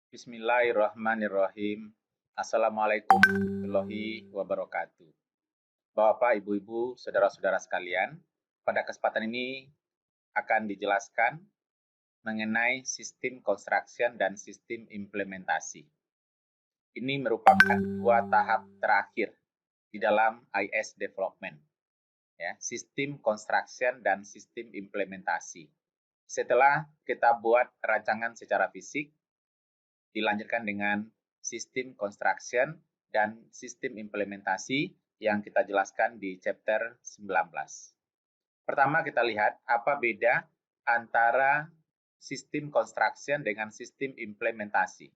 Bismillahirrahmanirrahim. Assalamualaikum warahmatullahi wabarakatuh. Bapak, Ibu-ibu, saudara-saudara sekalian, pada kesempatan ini akan dijelaskan mengenai sistem construction dan sistem implementasi. Ini merupakan dua tahap terakhir di dalam IS development, ya, sistem construction dan sistem implementasi. Setelah kita buat rancangan secara fisik, dilanjutkan dengan sistem construction dan sistem implementasi yang kita jelaskan di chapter 19. Pertama kita lihat apa beda antara sistem construction dengan sistem implementasi.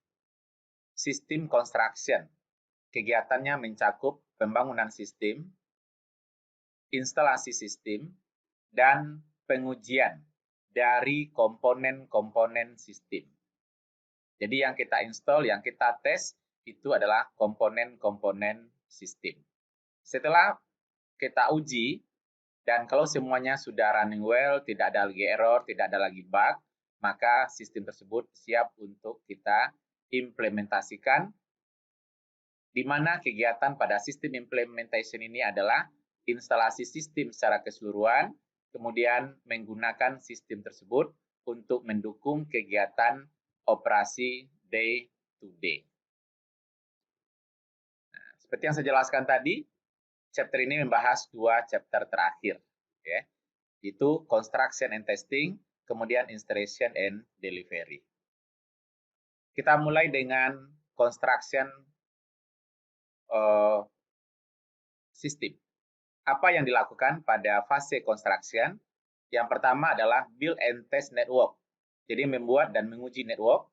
Sistem construction, kegiatannya mencakup pembangunan sistem, instalasi sistem, dan pengujian dari komponen-komponen sistem. Jadi yang kita install, yang kita tes, itu adalah komponen-komponen sistem. Setelah kita uji, dan kalau semuanya sudah running well, tidak ada lagi error, tidak ada lagi bug, maka sistem tersebut siap untuk kita implementasikan, di mana kegiatan pada sistem implementation ini adalah instalasi sistem secara keseluruhan, kemudian menggunakan sistem tersebut untuk mendukung kegiatan operasi day to day. Nah, seperti yang saya jelaskan tadi, chapter ini membahas dua chapter terakhir, ya, yaitu construction and testing, kemudian installation and delivery. Kita mulai dengan construction system. Apa yang dilakukan pada fase construction? Yang pertama adalah build and test network. Jadi membuat dan menguji network.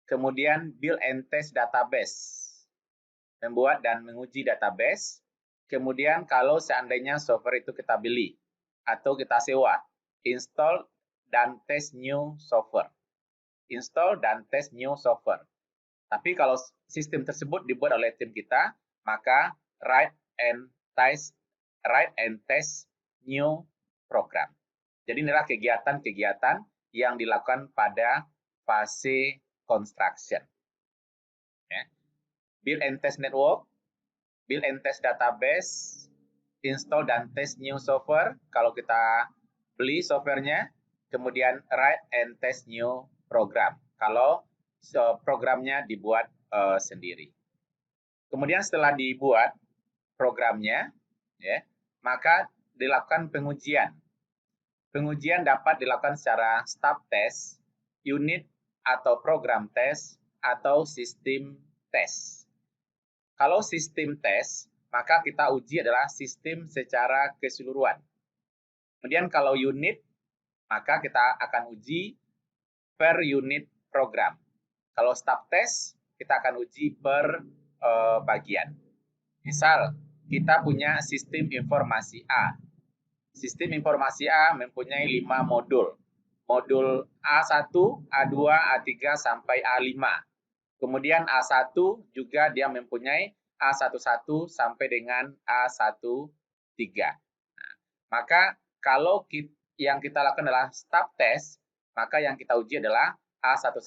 Kemudian build and test database. Membuat dan menguji database. Kemudian kalau seandainya software itu kita beli atau kita sewa, install dan test new software. Install dan test new software. Tapi kalau sistem tersebut dibuat oleh tim kita, maka write and test new program. Jadi inilah kegiatan-kegiatan yang dilakukan pada fase construction. Ya. Build and test network, build and test database, install dan test new software kalau kita beli softwarenya, kemudian write and test new program kalau programnya dibuat sendiri. Kemudian setelah dibuat programnya, ya, maka dilakukan pengujian. Pengujian dapat dilakukan secara stub test, unit atau program test, atau sistem test. Kalau sistem test, maka kita uji adalah sistem secara keseluruhan. Kemudian kalau unit, maka kita akan uji per unit program. Kalau stub test, kita akan uji per bagian. Misal, kita punya sistem informasi A. Sistem informasi A mempunyai 5 modul. Modul A1, A2, A3, sampai A5. Kemudian A1 juga dia mempunyai A11 sampai dengan A13. Nah, maka kalau yang kita lakukan adalah stub test, maka yang kita uji adalah A11,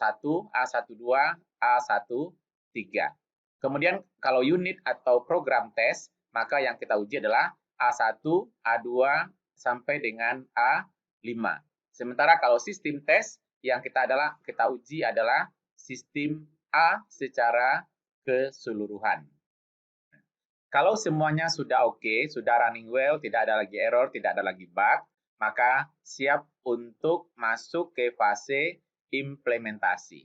A12, A13. Kemudian kalau unit atau program test, maka yang kita uji adalah A1, A2, sampai dengan A5. Sementara kalau sistem tes yang kita uji adalah sistem A secara keseluruhan. Kalau semuanya sudah oke, sudah running well, tidak ada lagi error, tidak ada lagi bug, maka siap untuk masuk ke fase implementasi.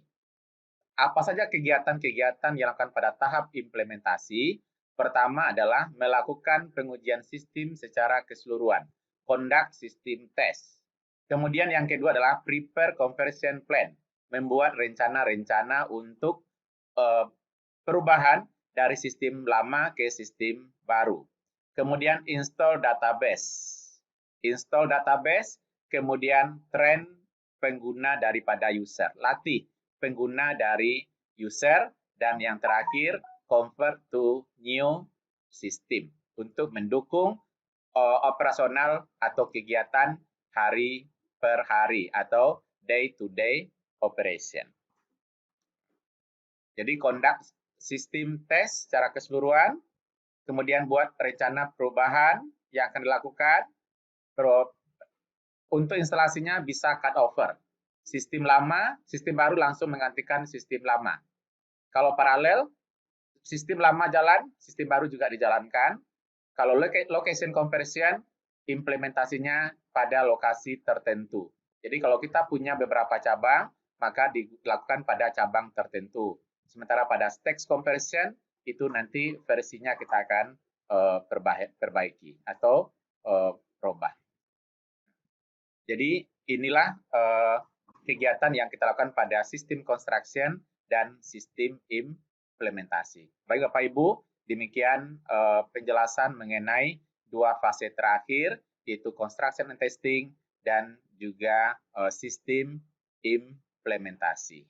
Apa saja kegiatan-kegiatan yang dilakukan pada tahap implementasi? Pertama adalah melakukan pengujian sistem secara keseluruhan, conduct system test. Kemudian yang kedua adalah prepare conversion plan, membuat rencana-rencana untuk perubahan dari sistem lama ke sistem baru. Kemudian install database. Install database, kemudian train pengguna daripada user. Latih pengguna dari user, dan yang terakhir convert to new system untuk mendukung operasional atau kegiatan hari per hari atau day to day operation. Jadi conduct sistem tes secara keseluruhan, kemudian buat rencana perubahan yang akan dilakukan. Untuk instalasinya bisa cut over. Sistem lama, sistem baru langsung menggantikan sistem lama. Kalau paralel, sistem lama jalan, sistem baru juga dijalankan. Kalau location conversion, implementasinya pada lokasi tertentu. Jadi kalau kita punya beberapa cabang, maka dilakukan pada cabang tertentu. Sementara pada stage conversion, itu nanti versinya kita akan perbaiki atau robah. Jadi inilah kegiatan yang kita lakukan pada sistem construction dan sistem implementasi. Baik Bapak Ibu, demikian penjelasan mengenai dua fase terakhir, yaitu construction and testing dan juga sistem implementasi.